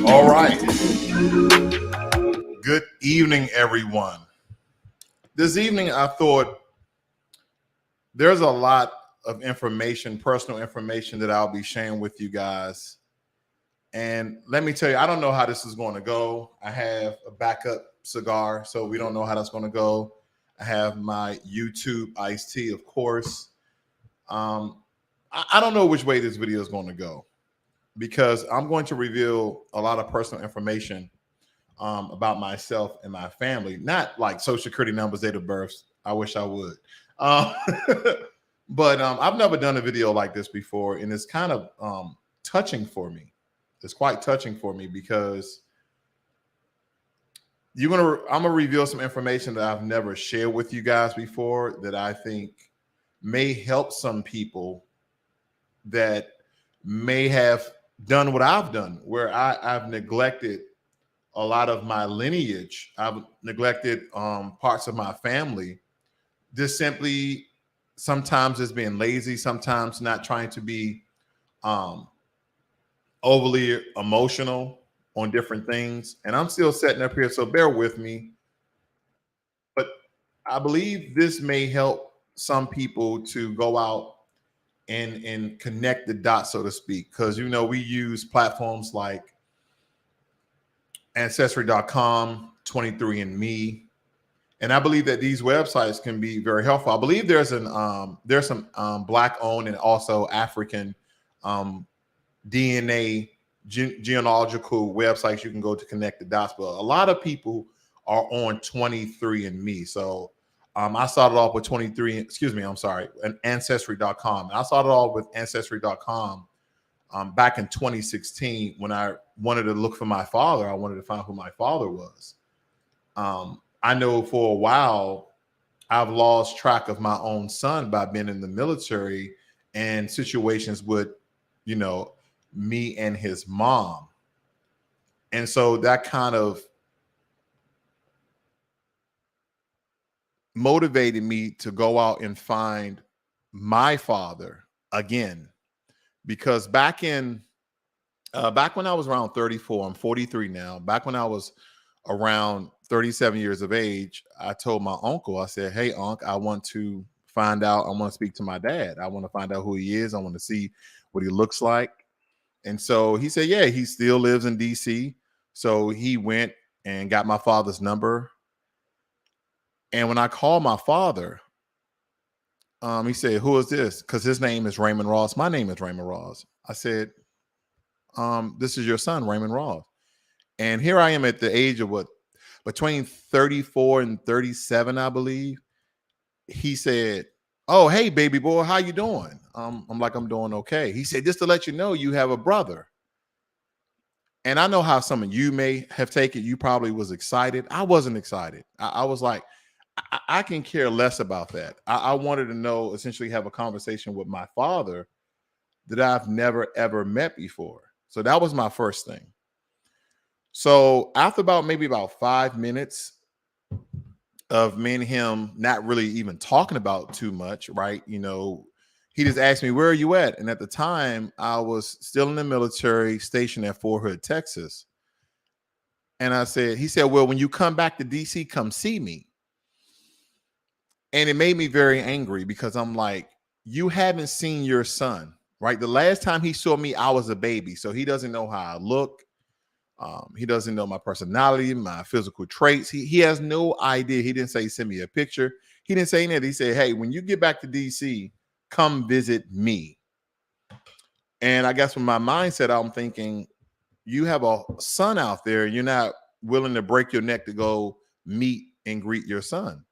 All right. Good evening, everyone. This evening, I thought there's a lot of information, personal information that I'll be sharing with you guys. And let me tell you, I don't know how this is going to go. I have a backup cigar, so we don't know how that's going to go. I have my YouTube iced tea, of course. I don't know which way this video is going to go because I'm going to reveal a lot of personal information about myself and my family, not like social security numbers, date of births. I wish I would. Um, but I've never done a video like this before, and it's kind of touching for me. It's quite touching for me because I'm gonna reveal some information that I've never shared with you guys before that I think may help some people that may have done what I've done, where I've neglected a lot of my lineage. I've neglected parts of my family. Just simply, sometimes it's being lazy, sometimes not trying to be overly emotional on different things. And I'm still setting up here, so bear with me. But I believe this may help some people to go out and connect the dots, so to speak, because we use platforms like Ancestry.com, 23andMe, and I believe that these websites can be very helpful. I believe there's some Black owned and also African DNA genealogical websites you can go to connect the dots. But a lot of people are on 23andMe. So I started off with 23, excuse me, I'm sorry, and Ancestry.com. I started off with Ancestry.com back in 2016 when I wanted to look for my father. I wanted to find who my father was. I know for a while I've lost track of my own son by being in the military and situations with, me and his mom. And so that kind of motivated me to go out and find my father again, because back when I was around 34, I'm 43 now. Back when I was around 37 years of age, I told my uncle, I said, "Hey, Unc, I want to speak to my dad. I want to find out who he is. I want to see what he looks like." And so he said, "Yeah, he still lives in DC." So he went and got my father's number. And when I called my father, he said, "Who is this?" Because his name is Raymond Ross. My name is Raymond Ross. I said, "This is your son, Raymond Ross." And here I am at the age of between 34 and 37, I believe. He said, "Oh, hey, baby boy, how you doing?" I'm like, "I'm doing okay." He said, "Just to let you know, you have a brother." And I know how some of you may have taken it. You probably was excited. I wasn't excited. I was like, I can care less about that. I wanted to know, essentially have a conversation with my father that I've never, ever met before. So that was my first thing. So after maybe about 5 minutes of me and him not really even talking about too much, right? He just asked me, "Where are you at?" And at the time, I was still in the military, stationed at Fort Hood, Texas. And he said, "Well, when you come back to DC, come see me." And it made me very angry because I'm like, "You haven't seen your son, right? The last time he saw me, I was a baby. So he doesn't know how I look. He doesn't know my personality, my physical traits. He has no idea." He didn't say, "Send me a picture." He didn't say anything. He said, "Hey, when you get back to DC, come visit me." And I guess with my mindset, I'm thinking, you have a son out there, you're not willing to break your neck to go meet and greet your son.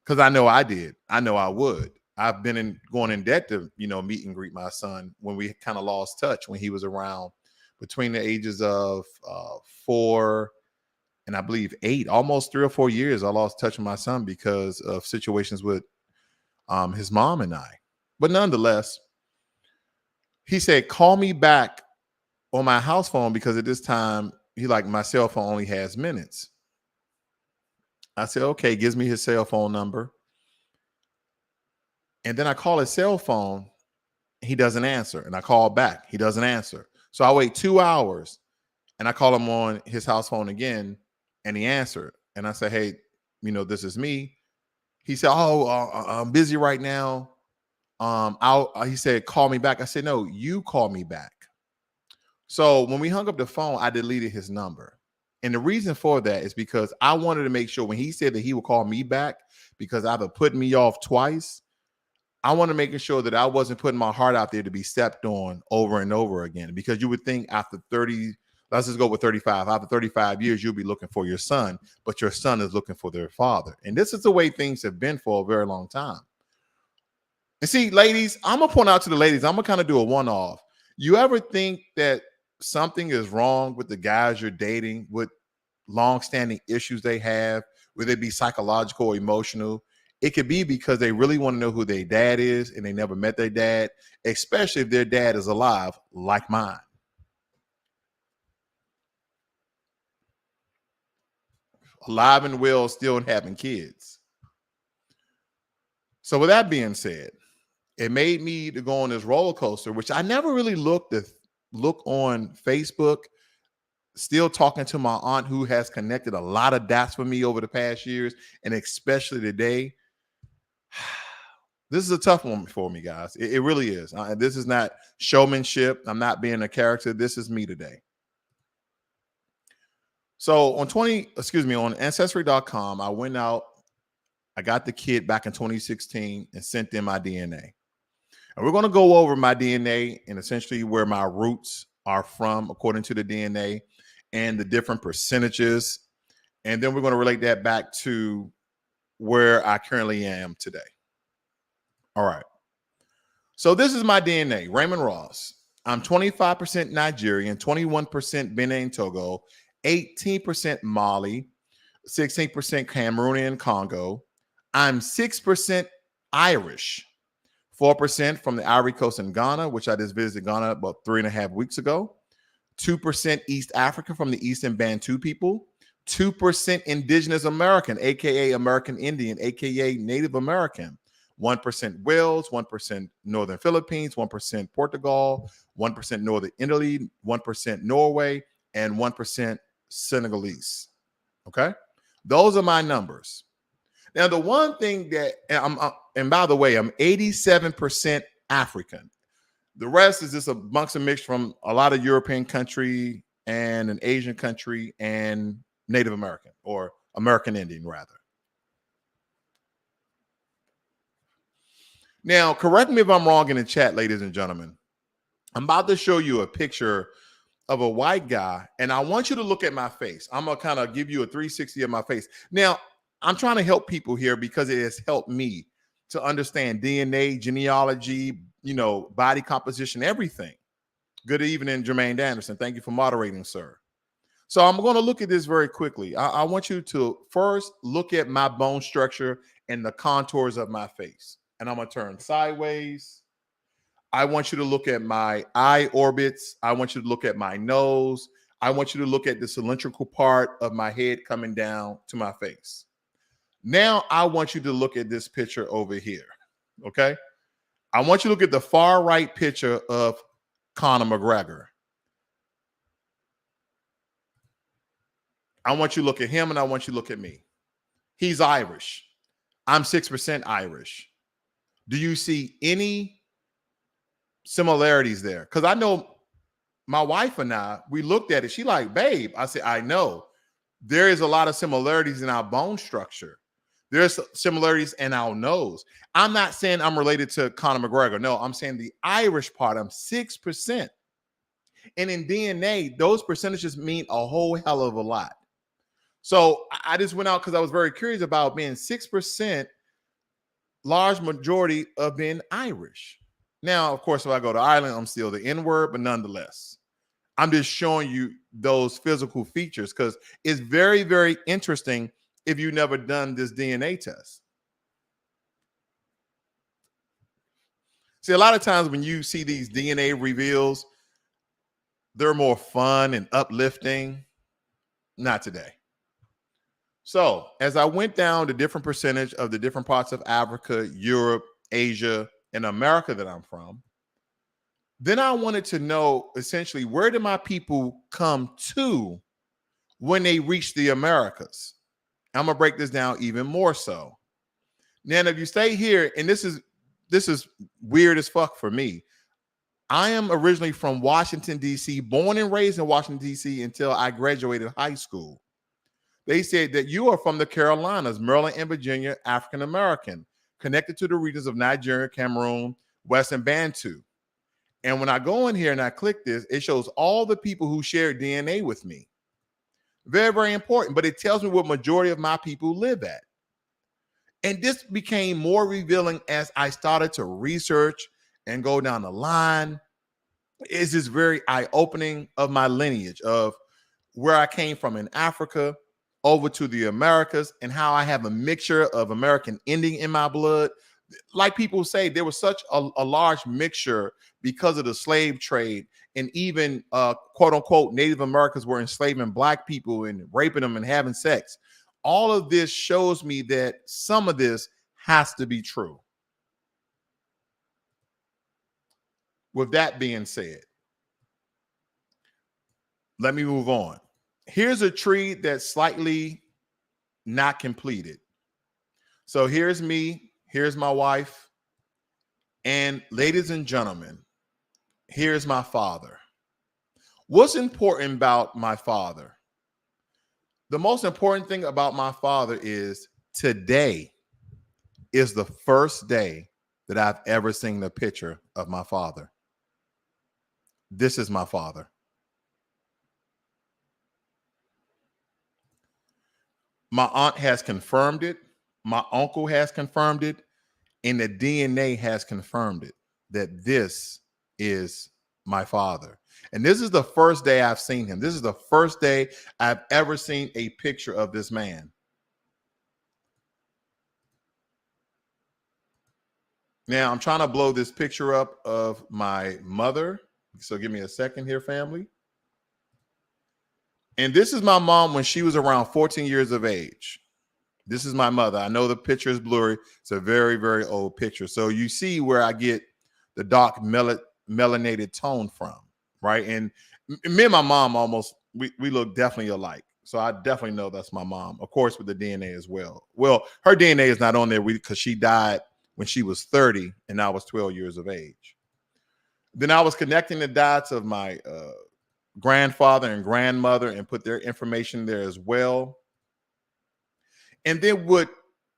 Because I know I did. I know I would. I've been going in debt to, meet and greet my son when we kind of lost touch when he was around between the ages of 4 and I believe 8, almost 3 or 4 years. I lost touch with my son because of situations with his mom and I. But nonetheless, he said, call me back on my house phone because at this time, my cell phone only has minutes. I said, okay, gives me his cell phone number. And then I call his cell phone. He doesn't answer. And I call back. He doesn't answer. So I wait 2 hours and I call him on his house phone again. And he answered. And I said, hey, this is me. He said, oh, I'm busy right now. He said, call me back. I said, no, you call me back. So when we hung up the phone, I deleted his number. And the reason for that is because I wanted to make sure when he said that he would call me back, because either putting me off twice, I want to make sure that I wasn't putting my heart out there to be stepped on over and over again. Because you would think after 30, let's just go with 35, after 35 years, you'll be looking for your son, but your son is looking for their father. And this is the way things have been for a very long time. And see, ladies, I'm going to point out to the ladies, I'm going to kind of do a one-off. You ever think that something is wrong with the guys you're dating, with long-standing issues they have, whether it be psychological or emotional? It could be because they really want to know who their dad is and they never met their dad, especially if their dad is alive, like mine. Alive and well, still having kids. So with that being said, it made me to go on this roller coaster, which I never really look on Facebook. Still talking to my aunt who has connected a lot of dots for me over the past years, and especially today. This is a tough one for me, guys. It really is. This is not showmanship. I'm not being a character. This is me today. So on Ancestry.com, I went out. I got the kit back in 2016 and sent them my DNA. And we're going to go over my DNA and essentially where my roots are from, according to the DNA, and the different percentages. And then we're going to relate that back to where I currently am today. All right. So this is my DNA, Raymond Ross. I'm 25% Nigerian, 21% Benin, Togo, 18% Mali, 16% Cameroonian, Congo. I'm 6% Irish, 4% from the Ivory Coast and Ghana, which I just visited Ghana about 3.5 weeks ago. 2% East African from the Eastern Bantu people. 2% Indigenous American, aka American Indian, aka Native American. 1% Wales, 1% Northern Philippines, 1% Portugal, 1% Northern Italy, 1% Norway, and 1% Senegalese. Okay, those are my numbers. Now, the one thing that and by the way, I'm 87% African. The rest is just amongst a mix from a lot of European country and an Asian country and Native American, or American Indian, rather. Now, correct me if I'm wrong in the chat, ladies and gentlemen. I'm about to show you a picture of a white guy, and I want you to look at my face. I'm going to kind of give you a 360 of my face. Now, I'm trying to help people here because it has helped me to understand DNA, genealogy, body composition, everything. Good evening, Jermaine Anderson. Thank you for moderating, sir. So I'm going to look at this very quickly. I want you to first look at my bone structure and the contours of my face. And I'm going to turn sideways. I want you to look at my eye orbits. I want you to look at my nose. I want you to look at the cylindrical part of my head coming down to my face. Now, I want you to look at this picture over here. Okay. I want you to look at the far right picture of Conor McGregor. I want you to look at him and I want you to look at me. He's Irish. I'm 6% Irish. Do you see any similarities there? Because I know my wife and I, we looked at it. She like, babe, I said, I know. There is a lot of similarities in our bone structure. There's similarities in our nose. I'm not saying I'm related to Conor McGregor. No, I'm saying the Irish part. I'm 6%. And in DNA, those percentages mean a whole hell of a lot. So I just went out because I was very curious about being 6%, large majority of being Irish. Now, of course, if I go to Ireland, I'm still the N word, but nonetheless, I'm just showing you those physical features because it's very, very interesting if you've never done this DNA test. See, a lot of times when you see these DNA reveals, they're more fun and uplifting. Not today. So as I went down the different percentage of the different parts of Africa, Europe, Asia, and America that I'm from, then I wanted to know essentially where did my people come to when they reach the Americas? I'm gonna break this down even more so. Now, if you stay here, and this is weird as fuck for me. I am originally from Washington, D.C., born and raised in Washington, D.C. until I graduated high school. They said that you are from the Carolinas, Maryland, and Virginia, African American, connected to the regions of Nigeria, Cameroon, Western Bantu. And when I go in here and I click this, it shows all the people who share DNA with me. Very, very important, but it tells me what majority of my people live at. And this became more revealing as I started to research and go down the line. It's just very eye-opening of my lineage, of where I came from in Africa over to the Americas, and how I have a mixture of American Indian in my blood. Like people say, there was such a large mixture because of the slave trade, and even quote unquote Native Americans were enslaving Black people and raping them and having sex. All of this shows me that some of this has to be true. With that being said, let me move on. Here's a tree that's slightly not completed. So here's me, here's my wife, and ladies and gentlemen, here's my father. What's important about my father? The most important thing about my father is today is the first day that I've ever seen a picture of my father. This is my father. My aunt has confirmed it. My uncle has confirmed it. And the DNA has confirmed it, that this is my father. And this is the first day I've seen him. This is the first day I've ever seen a picture of this man. Now, I'm trying to blow this picture up of my mother. So give me a second here, family. And this is my mom when she was around 14 years of age. This is my mother. I know the picture is blurry. It's a very, very old picture. So you see where I get the dark melanated tone from, right? And me and my mom almost, we look definitely alike. So I definitely know that's my mom, of course, with the DNA as well. Well, her DNA is not on there because she died when she was 30 and I was 12 years of age. Then I was connecting the dots of my grandfather and grandmother and put their information there as well. And then what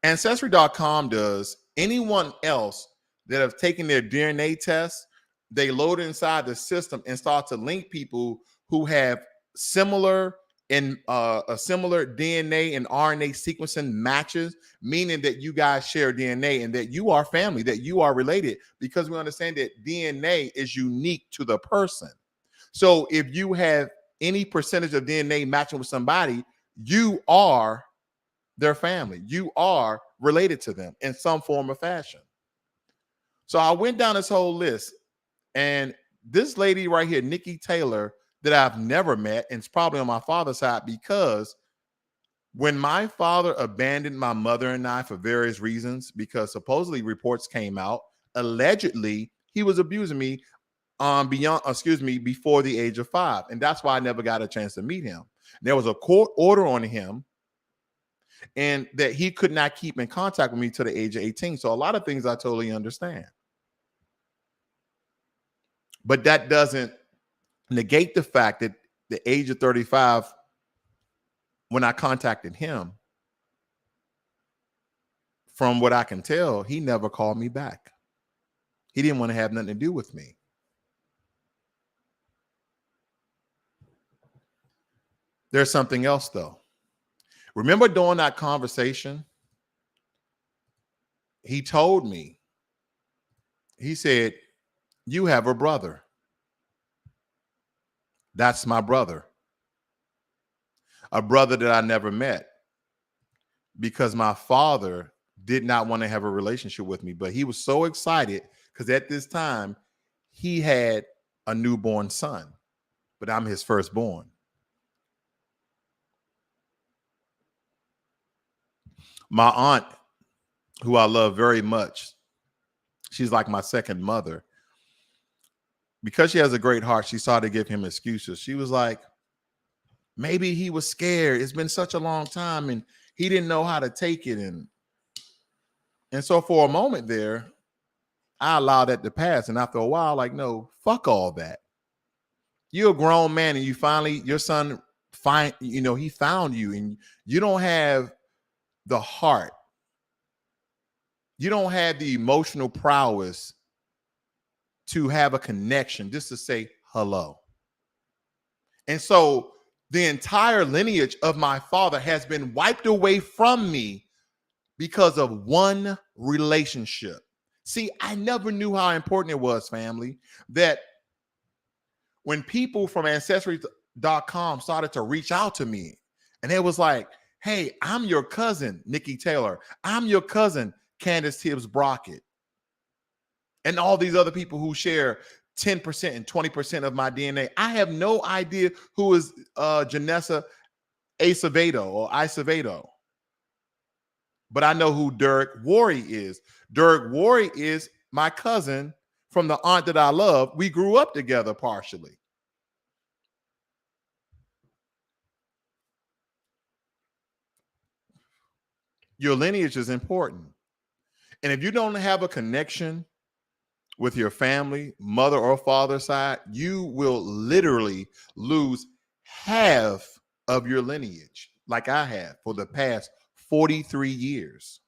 Ancestry.com does, anyone else that have taken their DNA test, they load it inside the system and start to link people who have similar and a similar DNA and RNA sequencing matches, meaning that you guys share DNA and that you are family, that you are related, because we understand that DNA is unique to the person. So if you have any percentage of DNA matching with somebody, you are their family. You are related to them in some form or fashion. So I went down this whole list, and this lady right here, Nikki Taylor, that I've never met, and it's probably on my father's side, because when my father abandoned my mother and I for various reasons, because supposedly reports came out, allegedly he was abusing me before the age of 5. And that's why I never got a chance to meet him. There was a court order on him, and that he could not keep in contact with me till the age of 18. So a lot of things I totally understand. But that doesn't negate the fact that the age of 35, when I contacted him, from what I can tell, he never called me back. He didn't want to have nothing to do with me. There's something else, though. Remember during that conversation, he told me, he said, "You have a brother. That's my brother. A brother that I never met because my father did not want to have a relationship with me, but he was so excited because at this time he had a newborn son, but I'm his firstborn." My aunt, who I love very much, she's like my second mother. Because she has a great heart, she started to give him excuses. She was like, maybe he was scared. It's been such a long time and he didn't know how to take it. And so for a moment there, I allowed that to pass. And after a while, like, no, fuck all that. You're a grown man and you finally, your son he found you and you don't have the heart. You don't have the emotional prowess to have a connection, just to say hello. And so the entire lineage of my father has been wiped away from me because of one relationship. See, I never knew how important it was, family, that when people from Ancestry.com started to reach out to me, and it was like, hey, I'm your cousin, Nikki Taylor. I'm your cousin, Candace Tibbs Brockett. And all these other people who share 10% and 20% of my DNA. I have no idea who is Janessa Acevedo or Icevedo. But I know who Derek Worry is. Derek Worry is my cousin from the aunt that I love. We grew up together partially. Your lineage is important. And if you don't have a connection with your family, mother or father side, you will literally lose half of your lineage, like I have for the past 43 years.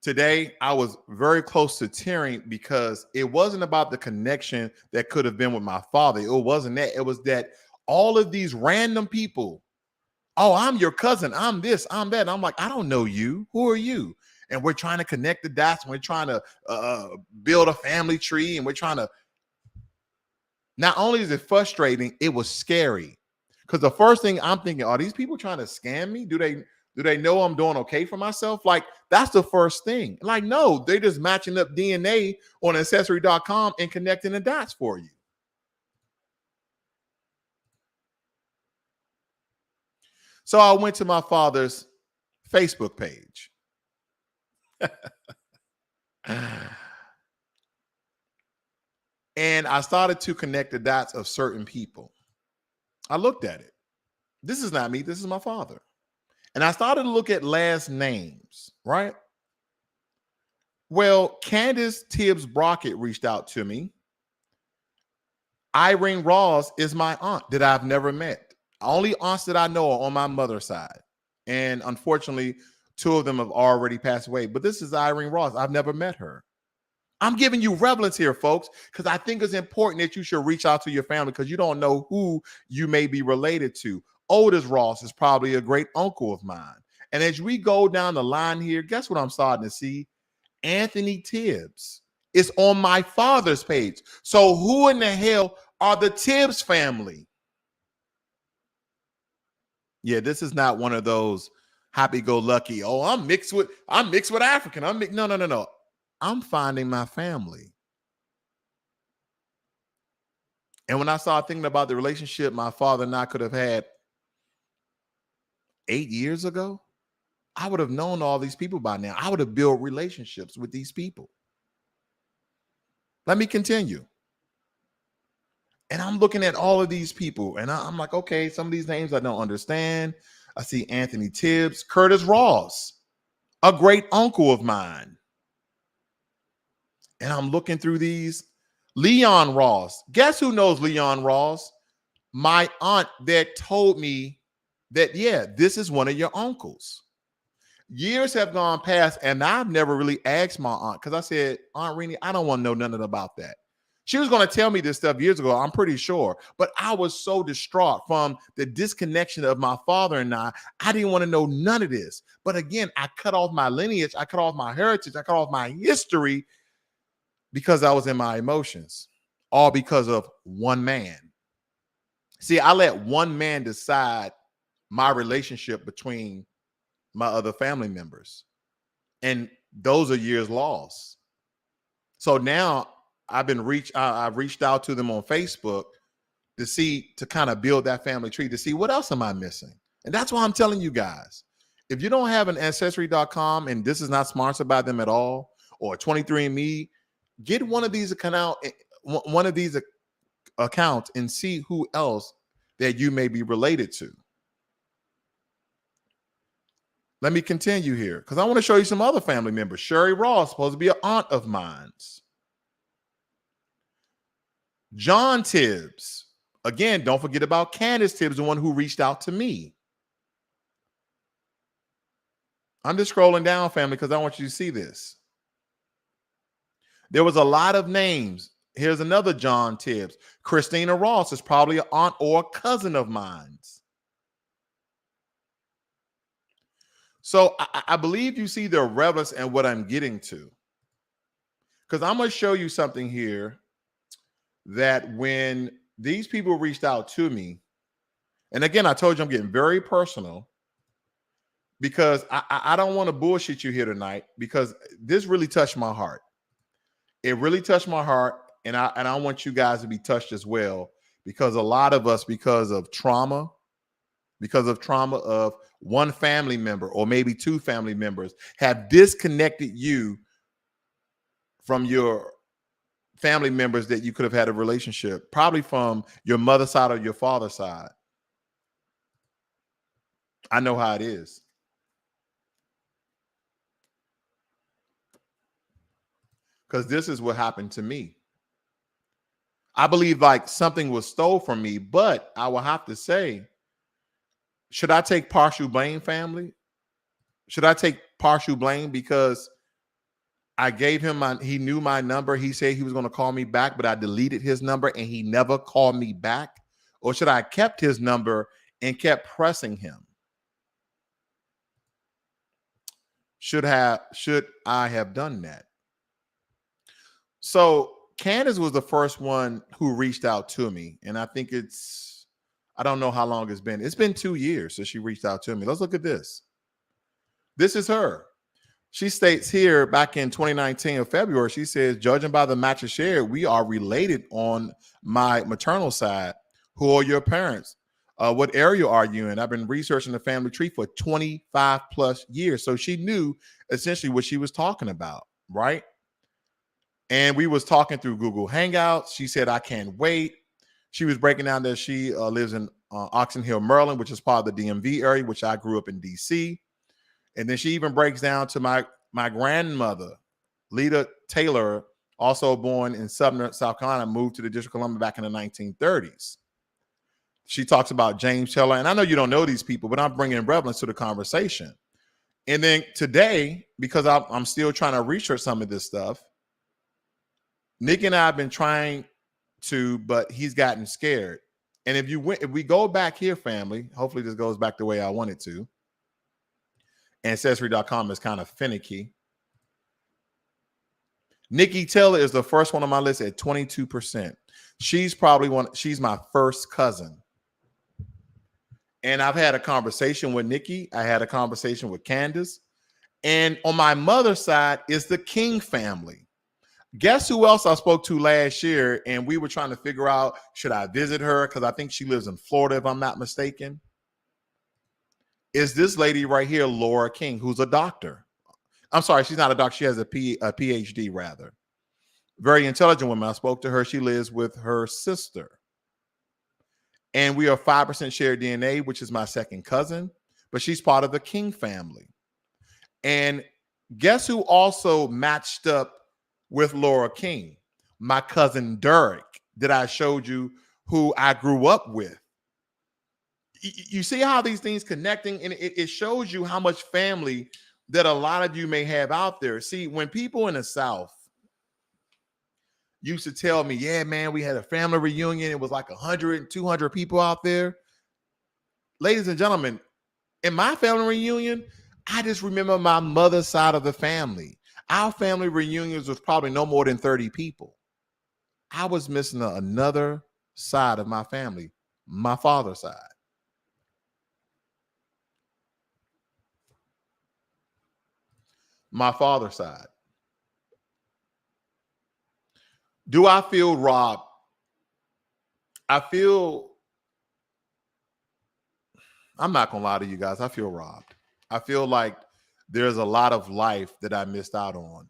Today, I was very close to tearing because it wasn't about the connection that could have been with my father. It wasn't that. It was that all of these random people, oh, I'm your cousin, I'm this, I'm that. And I'm like, I don't know you. Who are you? And we're trying to connect the dots. And we're trying to build a family tree. And we're trying to. Not only is it frustrating, it was scary. Because the first thing I'm thinking, are these people trying to scam me? Do they know I'm doing okay for myself? Like, that's the first thing. Like, no, they're just matching up DNA on Ancestry.com and connecting the dots for you. So I went to my father's Facebook page. And I started to connect the dots of certain people. I looked at it. This is not me. This is my father. And I started to look at last names, right? Well, Candace Tibbs Brockett reached out to me. Irene Ross is my aunt that I've never met. Only aunts that I know are on my mother's side. And unfortunately, two of them have already passed away. But this is Irene Ross. I've never met her. I'm giving you relevance here, folks, because I think it's important that you should reach out to your family because you don't know who you may be related to. Otis Ross is probably a great uncle of mine. And as we go down the line here, guess what I'm starting to see? Anthony Tibbs is on my father's page. So who in the hell are the Tibbs family? Yeah, this is not one of those happy-go-lucky, oh, I'm mixed with African. No. I'm finding my family. And when I started thinking about the relationship my father and I could have had 8 years ago, I would have known all these people by now. I would have built relationships with these people. Let me continue. And I'm looking at all of these people and I'm like, okay, some of these names I don't understand. I see Anthony Tibbs, Curtis Ross, a great uncle of mine. And I'm looking through these. Leon Ross. Guess who knows Leon Ross? My aunt that told me that, yeah, this is one of your uncles. Years have gone past, and I've never really asked my aunt because I said, Aunt Renee, I don't want to know nothing about that. She was going to tell me this stuff years ago, I'm pretty sure. But I was so distraught from the disconnection of my father and I didn't want to know none of this. But again, I cut off my lineage, I cut off my heritage, I cut off my history because I was in my emotions, all because of one man. See, I let one man decide my relationship between my other family members. And those are years lost. So now I've reached out to them on Facebook to kind of build that family tree, to see what else am I missing. And that's why I'm telling you guys, if you don't have an ancestry.com, and this is not sponsored by them at all, or 23andMe, get one of these accounts and see who else that you may be related to. Let me continue here because I want to show you some other family members. Sherry Ross, supposed to be an aunt of mine. John Tibbs. Again, don't forget about Candace Tibbs, the one who reached out to me. I'm just scrolling down, family, because I want you to see this. There was a lot of names. Here's another John Tibbs. Christina Ross is probably an aunt or a cousin of mine. So I believe you see the relevance and what I'm getting to. Because I'm going to show you something here that when these people reached out to me, and again, I told you I'm getting very personal because I don't want to bullshit you here tonight because this really touched my heart. It really touched my heart, and I want you guys to be touched as well because a lot of us, because of trauma of one family member or maybe two family members, have disconnected you from your family members that you could have had a relationship, probably from your mother's side or your father's side. I know how it is. Because this is what happened to me. I believe like something was stole from me, but I will have to say, should I take partial blame, family? Should I take partial blame because I gave him he knew my number. He said he was going to call me back, but I deleted his number and he never called me back? Or should I have kept his number and kept pressing him? Should I have done that? So Candace was the first one who reached out to me. And I think I don't know how long it's been. It's been 2 years since she reached out to me. Let's look at this. This is her. She states here back in 2019 of February, she says, judging by the matches shared, we are related on my maternal side. Who are your parents? What area are you in? I've been researching the family tree for 25 plus years. So she knew essentially what she was talking about, right? And we was talking through Google Hangouts. She said, I can't wait. She was breaking down that she lives in Oxon Hill, Maryland, which is part of the DMV area, which I grew up in DC. And then she even breaks down to my grandmother, Lita Taylor, also born in Sumner, South Carolina, moved to the District of Columbia back in the 1930s. She talks about James Taylor. And I know you don't know these people, but I'm bringing relevance to the conversation. And then today, because I'm still trying to research some of this stuff, Nick and I have been trying to, but he's gotten scared. And if we go back here, family, hopefully this goes back the way I want it to. Ancestry.com is kind of finicky. Nikki Taylor is the first one on my list at 22%. She's she's my first cousin. And I've had a conversation with Nikki. I had a conversation with Candace. And on my mother's side is the King family. Guess who else I spoke to last year? And we were trying to figure out, should I visit her? Because I think she lives in Florida, if I'm not mistaken. Is this lady right here, Laura King, who's a doctor. I'm sorry, she's not a doctor. She has a PhD, rather. Very intelligent woman. I spoke to her. She lives with her sister. And we are 5% shared DNA, which is my second cousin. But she's part of the King family. And guess who also matched up with Laura King? My cousin Derek, that I showed you, who I grew up with. You see how these things connecting, and it shows you how much family that a lot of you may have out there. See, when people in the South used to tell me, yeah, man, we had a family reunion. It was like 100, 200 people out there. Ladies and gentlemen, in my family reunion, I just remember my mother's side of the family. Our family reunions was probably no more than 30 people. I was missing another side of my family, my father's side. My father's side. Do I feel robbed? I'm not going to lie to you guys. I feel robbed. I feel like there's a lot of life that I missed out on.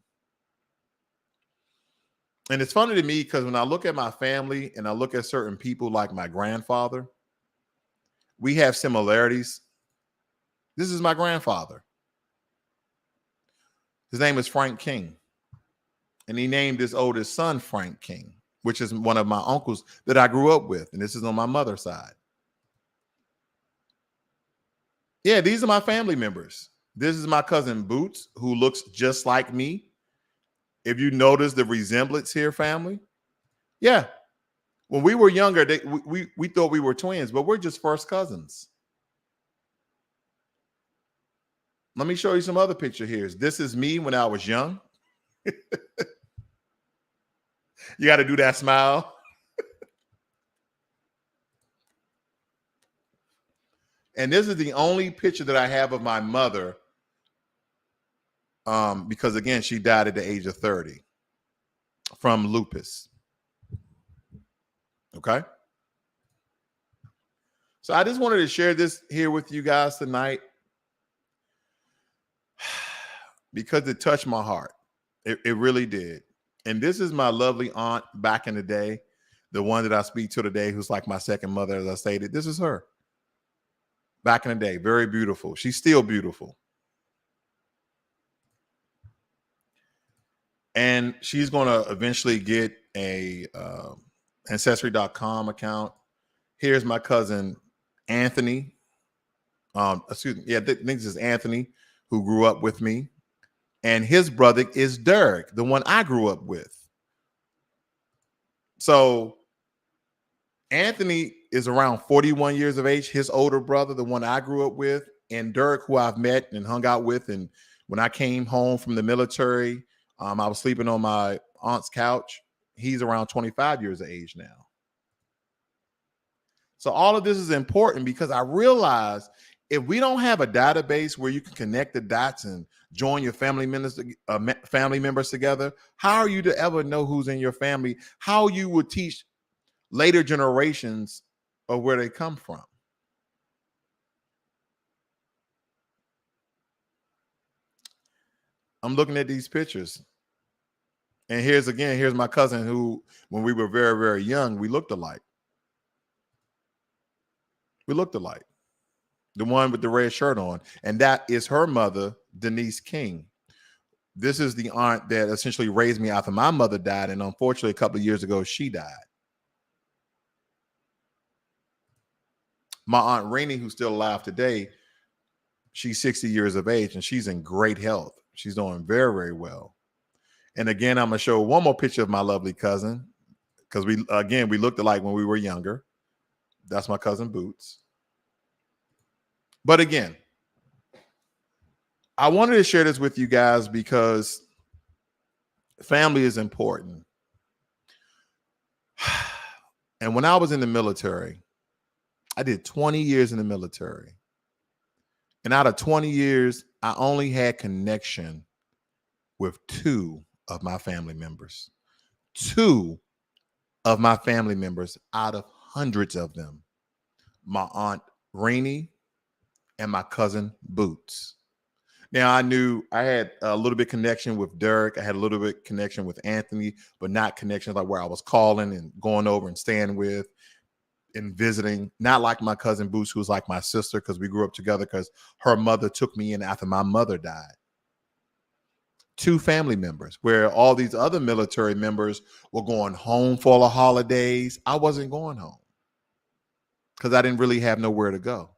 And it's funny to me because when I look at my family and I look at certain people like my grandfather, we have similarities. This is my grandfather. His name is Frank King. And he named his oldest son Frank King, which is one of my uncles that I grew up with. And this is on my mother's side. Yeah, these are my family members. This is my cousin Boots, who looks just like me. If you notice the resemblance here, family. Yeah. When we were younger, we thought we were twins, but we're just first cousins. Let me show you some other picture here. This is me when I was young. You got to do that smile. And this is the only picture that I have of my mother. Because again, she died at the age of 30 from lupus. Okay. So I just wanted to share this here with you guys tonight because it touched my heart. It really did. And this is my lovely aunt back in the day, the one that I speak to today, who's like my second mother, as I stated. This is her back in the day. Very beautiful. She's still beautiful. And she's going to eventually get a Ancestry.com account. Here's my cousin Anthony. Excuse me. Yeah, I think this is Anthony, who grew up with me. And his brother is Derek, the one I grew up with. So Anthony is around 41 years of age. His older brother, the one I grew up with, and Derek, who I've met and hung out with. And when I came home from the military, I was sleeping on my aunt's couch. He's around 25 years of age now. So all of this is important because I realize if we don't have a database where you can connect the dots and join your family members together, how are you to ever know who's in your family? How you would teach later generations of where they come from? I'm looking at these pictures. And here's my cousin who, when we were very, very young, we looked alike. We looked alike. The one with the red shirt on. And that is her mother, Denise King. This is the aunt that essentially raised me after my mother died. And unfortunately, a couple of years ago, she died. My aunt Rainey, who's still alive today, she's 60 years of age and she's in great health. She's doing very, very well. And again, I'm going to show one more picture of my lovely cousin because we looked alike when we were younger. That's my cousin Boots. But again, I wanted to share this with you guys because family is important. And when I was in the military, I did 20 years in the military. And out of 20 years, I only had connection with 2 of my family members. 2 of my family members out of hundreds of them. My aunt Rainey and my cousin Boots. Now, I knew I had a little bit connection with Derek. I had a little bit connection with Anthony, but not connections like where I was calling and going over and staying with and visiting. Not like my cousin Boots, who's like my sister because we grew up together because her mother took me in after my mother died. 2 family members where all these other military members were going home for the holidays. I wasn't going home because I didn't really have nowhere to go.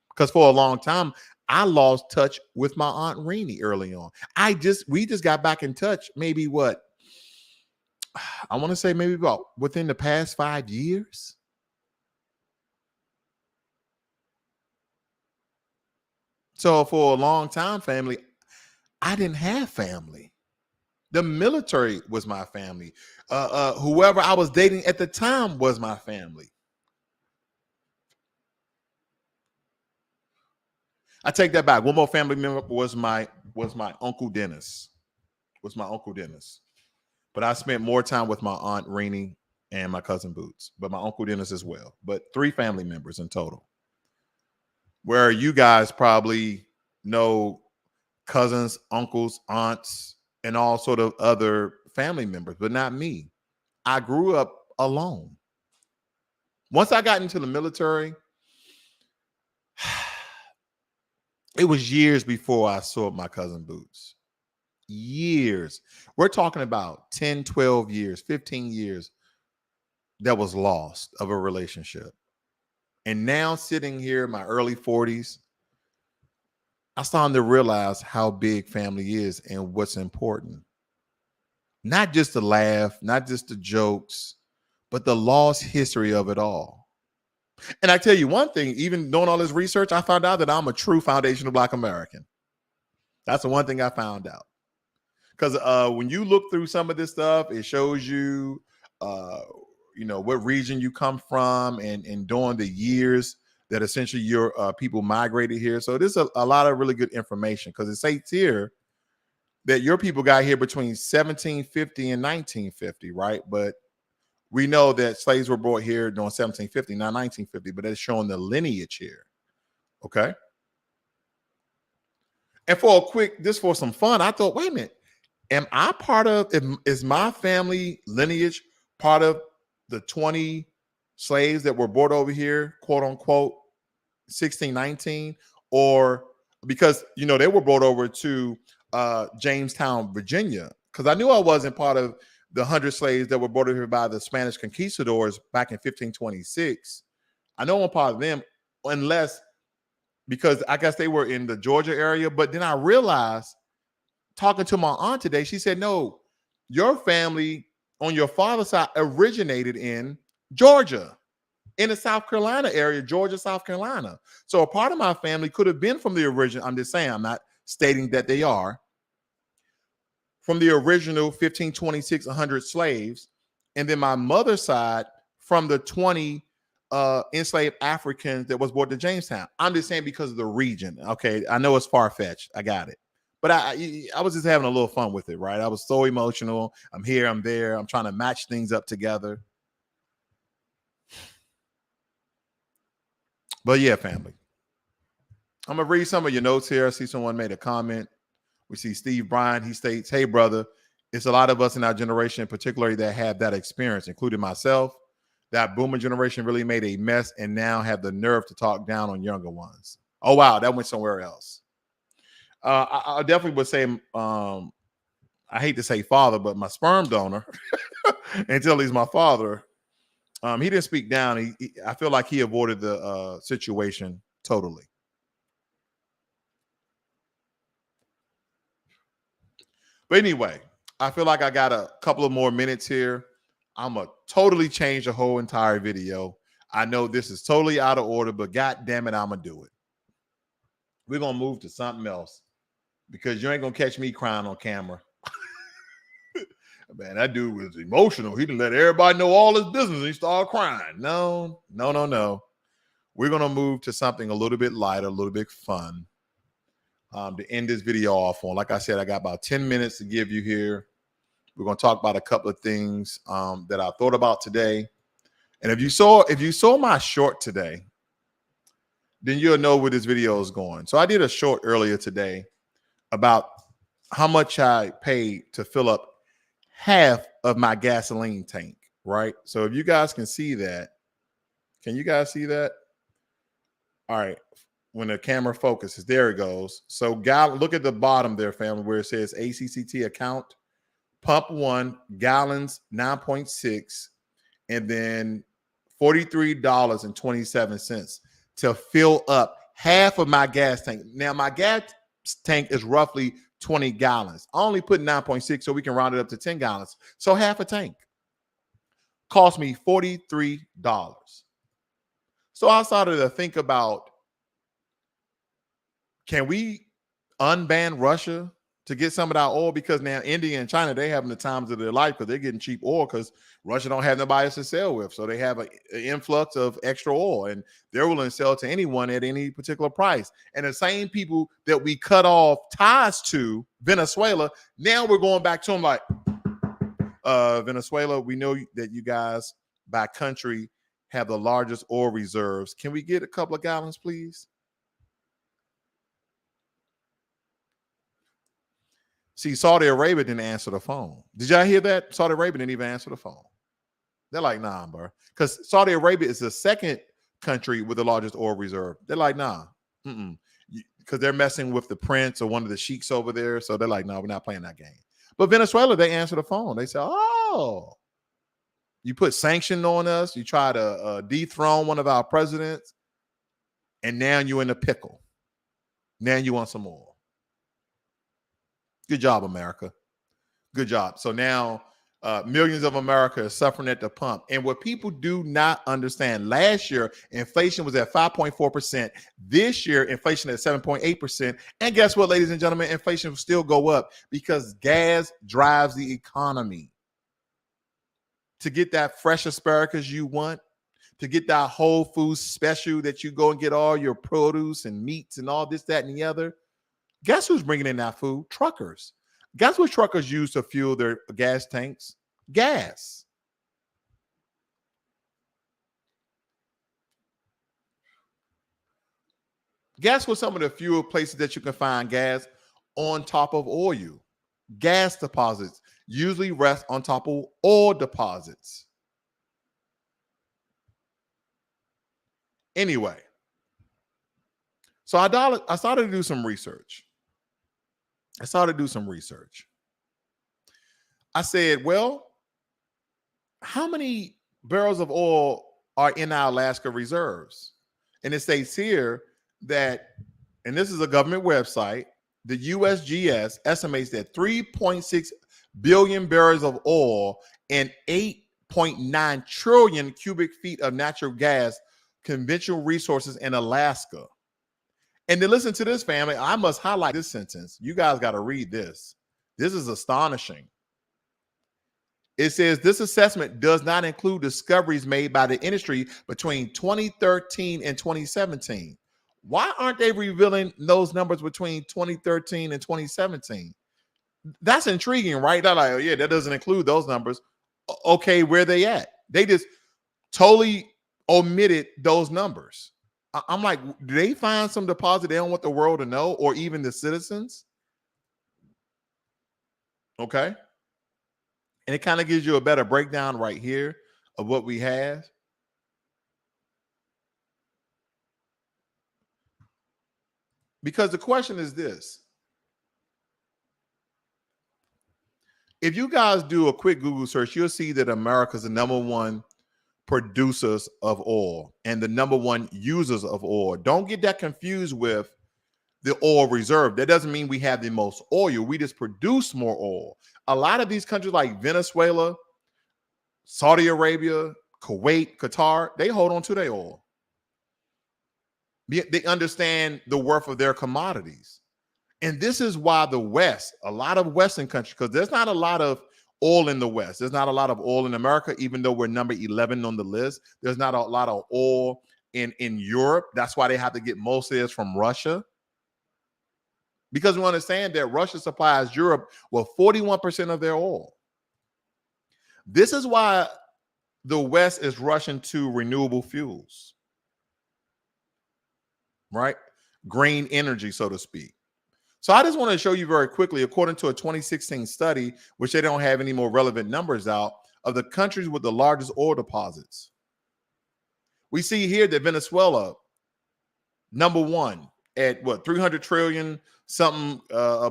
Because for a long time, I lost touch with my Aunt Renee early on. We just got back in touch. Maybe what I want to say, maybe about within the past 5 years. So for a long time, family, I didn't have family. The military was my family. Whoever I was dating at the time was my family. I take that back. One more family member was my Uncle Dennis. Was my Uncle Dennis. But I spent more time with my Aunt Renee and my cousin Boots, but my Uncle Dennis as well. But 3 family members in total. Where you guys probably know cousins, uncles, aunts, and all sort of other family members, but not me. I grew up alone. Once I got into the military, it was years before I saw my cousin Boots. Years. We're talking about 10, 12 years, 15 years that was lost of a relationship. And now sitting here in my early 40s, I started to realize how big family is and what's important. Not just the laugh, not just the jokes, but the lost history of it all. And I tell you one thing, even doing all this research, I found out that I'm a true foundational Black American. That's the one thing I found out. Because when you look through some of this stuff, it shows you, what region you come from and during the years that essentially your people migrated here. So there's a lot of really good information because it states here that your people got here between 1750 and 1950, right? But we know that slaves were brought here during 1750, not 1950, but it's showing the lineage here. Okay. And for some fun, I thought, wait a minute, is my family lineage part of the 20 slaves that were brought over here, quote unquote, 1619? Or because, they were brought over to Jamestown, Virginia, because I knew I wasn't part of the 100 slaves that were brought over here by the Spanish conquistadors back in 1526. I know I'm part of them, unless because I guess they were in the Georgia area. But then I realized, talking to my aunt today, she said, no, your family on your father's side originated in Georgia, in the South Carolina area, Georgia, South Carolina. So a part of my family could have been from the original. I'm just saying, I'm not stating that they are from the original 1526, 100 slaves. And then my mother's side from the 20 enslaved Africans that was brought to Jamestown. I'm just saying because of the region. Okay, I know it's far-fetched. I got it. But I was just having a little fun with it, right? I was so emotional. I'm here, I'm there. I'm trying to match things up together. But yeah, family. I'm going to read some of your notes here. I see someone made a comment. We see Steve Bryan. He states, hey, brother, it's a lot of us in our generation, particularly that have that experience, including myself. That boomer generation really made a mess and now have the nerve to talk down on younger ones. Oh, wow. That went somewhere else. I definitely would say, I hate to say father, but my sperm donor, until he's my father, he didn't speak down. I feel like he avoided the situation totally. But anyway, I feel like I got a couple of more minutes here. I'm going to totally change the whole entire video. I know this is totally out of order, but God damn it, I'm going to do it. We're going to move to something else because you ain't going to catch me crying on camera. Man, that dude was emotional. He didn't let everybody know all his business and he started crying. No. We're going to move to something a little bit lighter, a little bit fun to end this video off on. Like I said, I got about 10 minutes to give you here. We're going to talk about a couple of things that I thought about today. And if you saw my short today, then you'll know where this video is going. So I did a short earlier today about how much I paid to fill up half of my gasoline tank, right? So if you guys can see that, can you guys see that? All right. When the camera focuses, there it goes. So look at the bottom there, family, where it says ACCT account, pump 1, gallons 9.6, and then $43.27 to fill up half of my gas tank. Now, my gas tank is roughly 20 gallons. I only put 9.6 so we can round it up to 10 gallons. So half a tank cost me $43. So I started to think about, can we unban Russia to get some of that oil? Because now India and China, they having the times of their life because they're getting cheap oil because Russia don't have nobody else to sell with. So they have an influx of extra oil and they're willing to sell to anyone at any particular price. And the same people that we cut off ties to, Venezuela, now we're going back to them like, Venezuela, we know that you guys by country have the largest oil reserves. Can we get a couple of gallons, please? See, Saudi Arabia didn't answer the phone. Did y'all hear that? Saudi Arabia didn't even answer the phone. They're like, nah, bro. Because Saudi Arabia is the second country with the largest oil reserve. They're like, nah. Because they're messing with the prince or one of the sheiks over there. So they're like, no, we're not playing that game. But Venezuela, they answer the phone. They say, oh, you put sanction on us. You try to dethrone one of our presidents. And now you're in a pickle. Now you want some more. Good job, America. Good job. So now millions of America are suffering at the pump. And what people do not understand, last year, inflation was at 5.4%. This year, inflation at 7.8%. And guess what, ladies and gentlemen? Inflation will still go up because gas drives the economy. To get that fresh asparagus you want, to get that Whole Foods special that you go and get all your produce and meats and all this, that, and the other. Guess who's bringing in that food? Truckers. Guess what truckers use to fuel their gas tanks? Gas. Guess what some of the fuel places that you can find gas on top of oil? Gas deposits usually rest on top of oil deposits. Anyway, so I started to do some research. I said, well, how many barrels of oil are in our Alaska reserves? And it states here that, and this is a government website, the USGS estimates that 3.6 billion barrels of oil and 8.9 trillion cubic feet of natural gas conventional resources in Alaska. And then listen to this, family. I must highlight this sentence. You guys got to read this. This is astonishing. It says this assessment does not include discoveries made by the industry between 2013 and 2017. Why aren't they revealing those numbers between 2013 and 2017? That's intriguing, right? They're like, oh, yeah, that doesn't include those numbers. Okay, where they at? They just totally omitted those numbers. I'm like, do they find some deposit they don't want the world to know, or even the citizens? Okay. And it kind of gives you a better breakdown right here of what we have. Because the question is this. If you guys do a quick Google search, you'll see that America's the number one producers of oil and the number one users of oil. Don't get that confused with the oil reserve. That doesn't mean we have the most oil. We just produce more oil. A lot of these countries like Venezuela, Saudi Arabia, Kuwait, Qatar, they hold on to their oil. They understand the worth of their commodities. And this is why the West, a lot of Western countries, because there's not a lot of oil in the West. There's not a lot of oil in America, even though we're number 11 on the list. There's not a lot of oil in Europe. That's why they have to get most of this from Russia. Because we understand that Russia supplies Europe with 41% of their oil. This is why the West is rushing to renewable fuels, right? Green energy, so to speak. So I just want to show you very quickly, according to a 2016 study, which they don't have any more relevant numbers out, of the countries with the largest oil deposits. We see here that Venezuela, number one, at what, 300 trillion something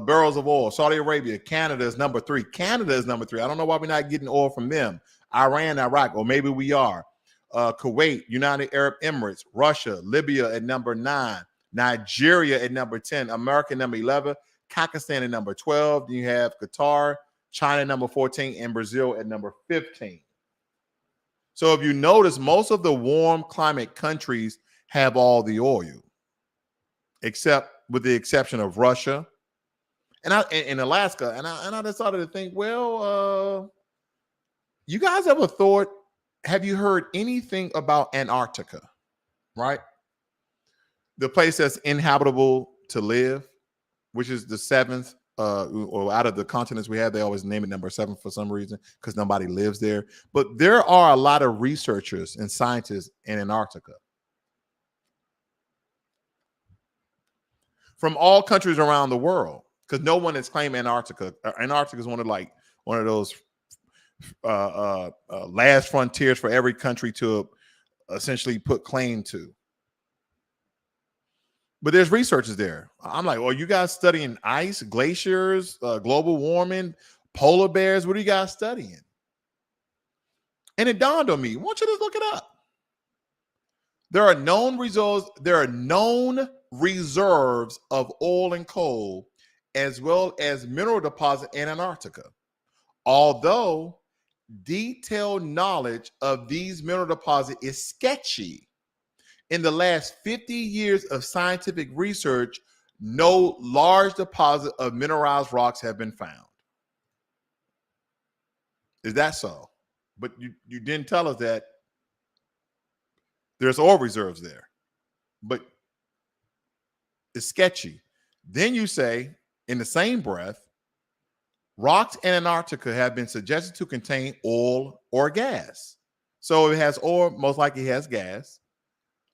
barrels of oil. Saudi Arabia, Canada is number three. Canada is number three. I don't know why we're not getting oil from them. Iran, Iraq, or maybe we are. Kuwait, United Arab Emirates, Russia, Libya at number 9. Nigeria at number 10, America number 11, Pakistan at number 12. Then you have Qatar, China number 14, and Brazil at number 15. So if you notice, most of the warm climate countries have all the oil, except with the exception of Russia and Alaska. And I just started to think, well, you guys ever thought, have you heard anything about Antarctica, right? The place that's inhabitable to live, which is the seventh, or out of the continents we have, they always name it number 7 for some reason, because nobody lives there. But there are a lot of researchers and scientists in Antarctica from all countries around the world, because no one has claimed Antarctica. Antarctica is one of those last frontiers for every country to essentially put claim to. But there's researchers there. I'm like, well, you guys studying ice, glaciers, global warming, polar bears? What are you guys studying? And it dawned on me, why don't you just look it up? There are known results. There are known reserves of oil and coal, as well as mineral deposit in Antarctica. Although detailed knowledge of these mineral deposits is sketchy, in the last 50 years of scientific research, no large deposit of mineralized rocks have been found. Is that so? But you didn't tell us that there's oil reserves there, but it's sketchy. Then you say, in the same breath, rocks in Antarctica have been suggested to contain oil or gas. So if it has oil, most likely it has gas.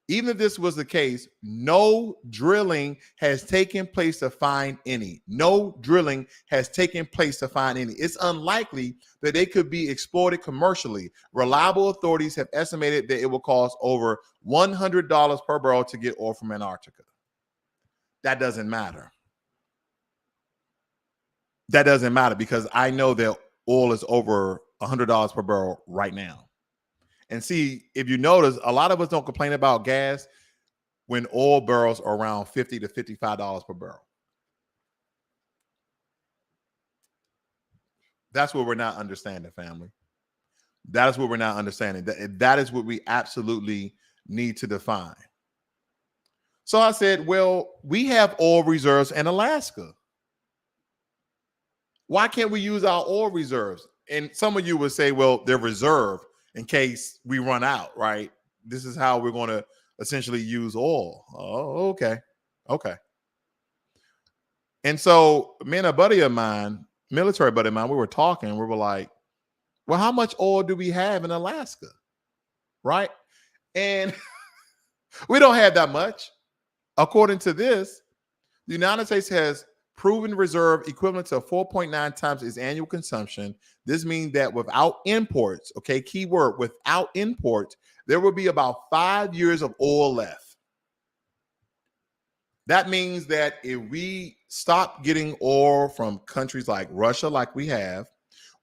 Even if this was the case, no drilling has taken place to find any. No drilling has taken place to find any. It's unlikely that they could be exploited commercially. Reliable authorities have estimated that it will cost over $100 per barrel to get oil from Antarctica. That doesn't matter. That doesn't matter, because I know that oil is over $100 per barrel right now. And see, if you notice, a lot of us don't complain about gas when oil barrels are around $50 to $55 per barrel. That's what we're not understanding, family. That is what we're not understanding. That is what we absolutely need to define. So I said, well, we have oil reserves in Alaska. Why can't we use our oil reserves? And some of you would say, well, they're reserved in case we run out, right? This is how we're going to essentially use oil. Oh, okay. Okay. And so me and a buddy of mine, military buddy of mine, we were talking. We were like, well, how much oil do we have in Alaska? Right? And we don't have that much. According to this, the United States has proven reserve equivalent to 4.9 times its annual consumption. This means that without imports, okay, key word, without imports, there will be about 5 years of oil left. That means that if we stop getting oil from countries like Russia, like we have,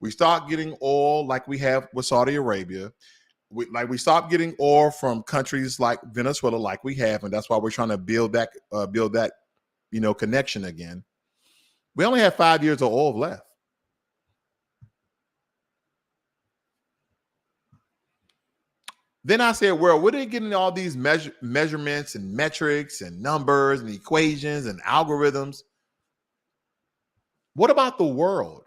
we start getting oil like we have with Saudi Arabia, we stop getting oil from countries like Venezuela, like we have, and that's why we're trying to build that connection again. We only have 5 years of oil left. Then I said, well, where are they getting all these measurements and metrics and numbers and equations and algorithms? What about the world?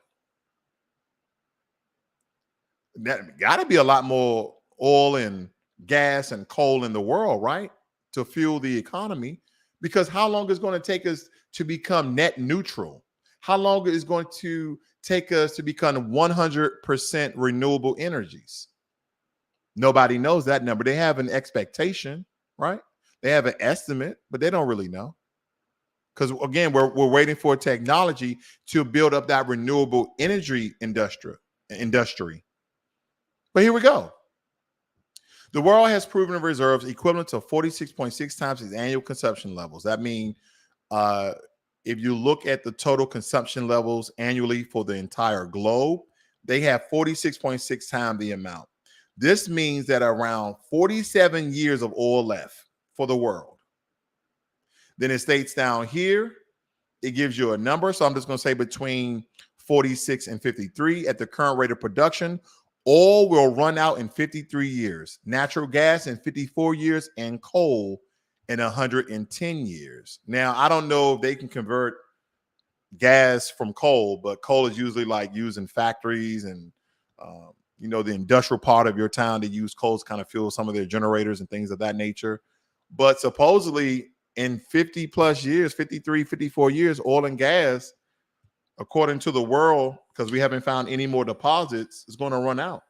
That got to be a lot more oil and gas and coal in the world, right? To fuel the economy. Because how long is it going to take us to become net neutral? How long is it going to take us to become 100% renewable energies? Nobody knows that number. They have an expectation, right? They have an estimate, but they don't really know. Because again, we're waiting for technology to build up that renewable energy industry. But here we go. The world has proven reserves equivalent to 46.6 times its annual consumption levels. That means if you look at the total consumption levels annually for the entire globe, they have 46.6 times the amount. This means that around 47 years of oil left for the world. Then it states down here, it gives you a number. So I'm just going to say between 46 and 53 at the current rate of production. Oil will run out in 53 years, natural gas in 54 years, and coal in 110 years. Now, I don't know if they can convert gas from coal, but coal is usually like used in factories and, the industrial part of your town. They use coal to kind of fuel some of their generators and things of that nature. But supposedly in 50 plus years, 53, 54 years, oil and gas, according to the world, because we haven't found any more deposits, is going to run out.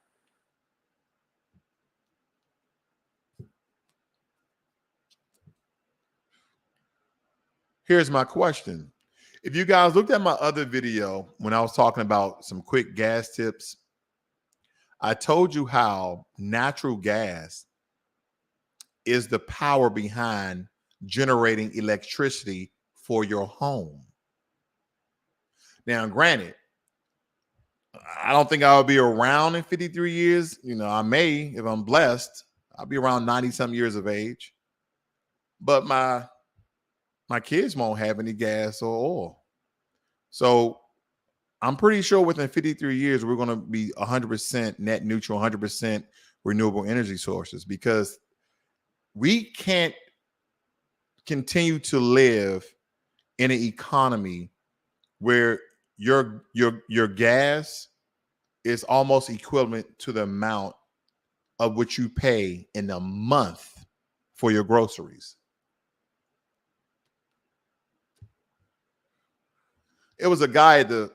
Here's my question. If you guys looked at my other video when I was talking about some quick gas tips, I told you how natural gas is the power behind generating electricity for your home. Now, granted, I don't think I'll be around in 53 years. I may, if I'm blessed, I'll be around 90-something years of age. But my kids won't have any gas or oil. So I'm pretty sure within 53 years, we're going to be 100% net neutral, 100% renewable energy sources, because we can't continue to live in an economy where your gas is almost equivalent to the amount of what you pay in a month for your groceries. It was a guy at the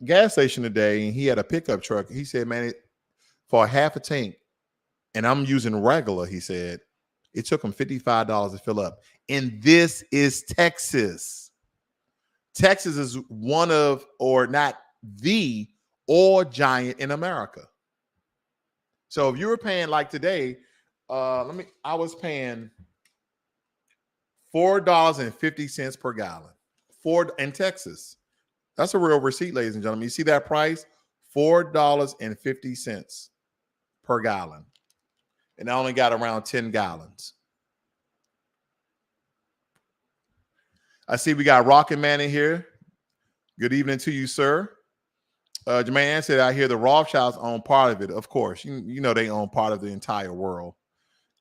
gas station today, and he had a pickup truck. He said, man, for a half a tank, and I'm using regular, he said, it took him $55 to fill up. And this is Texas. Texas is one of, or not the oil giant in America. So if you were paying like today, I was paying $4.50 per gallon in Texas. That's a real receipt, ladies and gentlemen. You see that price? $4.50 per gallon. And I only got around 10 gallons. I see we got Rocket Man in here. Good evening to you, sir. Jermaine said, I hear the Rothschilds own part of it. Of course, you know they own part of the entire world.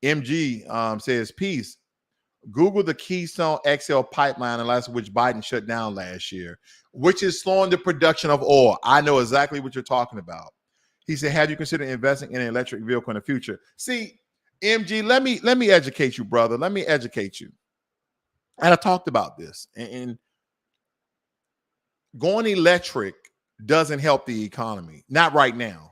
MG says, peace. Google the Keystone XL pipeline, and that's which Biden shut down last year, which is slowing the production of oil. I know exactly what you're talking about. He said, have you considered investing in an electric vehicle in the future? See, MG, let me educate you, brother. Let me educate you. And I talked about this. And going electric doesn't help the economy. Not right now.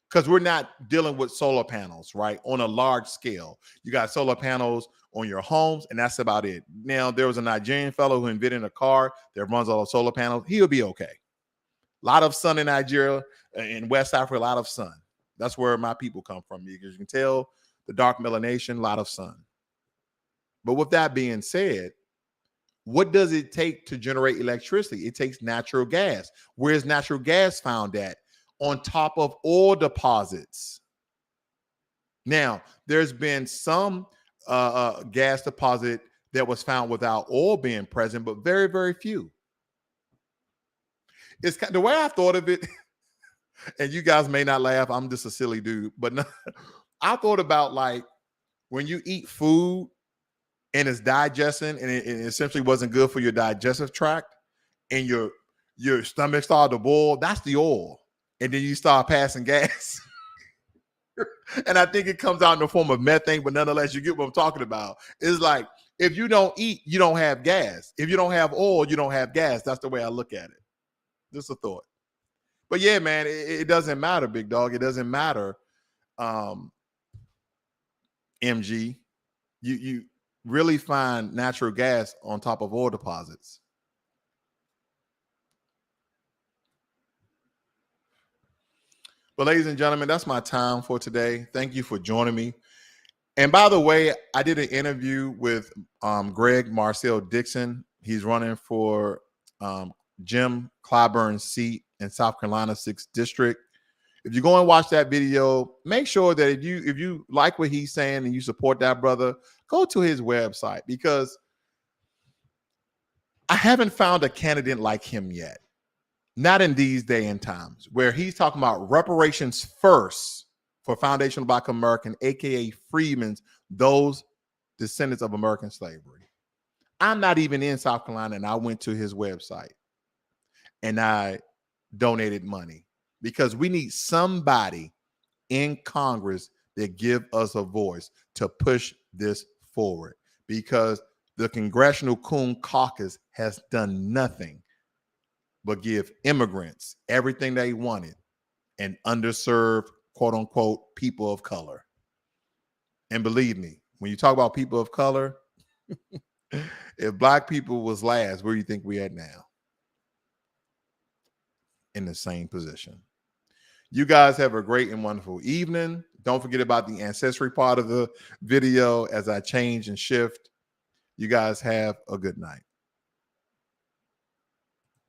Because we're not dealing with solar panels, right? On a large scale. You got solar panels on your homes, and that's about it. Now, there was a Nigerian fellow who invented a car that runs on solar panels. He'll be okay. A lot of sun in Nigeria, in West Africa, a lot of sun. That's where my people come from. Because you can tell the dark melanation, a lot of sun. But with that being said, what does it take to generate electricity? It takes natural gas. Where's natural gas found at? On top of oil deposits. Now, there's been some gas deposit that was found without oil being present, but very, very few. It's the way I thought of it, and you guys may not laugh. I'm just a silly dude, but no, I thought about like when you eat food and it's digesting and it essentially wasn't good for your digestive tract and your stomach started to boil, that's the oil. And then you start passing gas. And I think it comes out in the form of methane, but nonetheless, you get what I'm talking about. It's like, if you don't eat, you don't have gas. If you don't have oil, you don't have gas. That's the way I look at it. Just a thought. But yeah, man, it doesn't matter, big dog. It doesn't matter, MG. You really find natural gas on top of oil deposits. But ladies and gentlemen, that's my time for today. Thank you for joining me. And by the way, I did an interview with Greg Marcel Dixon. He's running for Jim Clyburn's seat in South Carolina 6th District. If you go and watch that video, make sure that if you like what he's saying and you support that brother, go to his website, because I haven't found a candidate like him yet. Not in these day and times, where he's talking about reparations first for foundational Black American, aka freedmen's, those descendants of American slavery. I'm not even in South Carolina, and I went to his website and I donated money because we need somebody in Congress that give us a voice to push this forward, because the Congressional Coon Caucus has done nothing but give immigrants everything they wanted and underserved, quote unquote, people of color. And believe me, when you talk about people of color, if Black people was last, where do you think we at now? In the same position. You guys have a great and wonderful evening. Don't forget about the ancestry part of the video as I change and shift. You guys have a good night.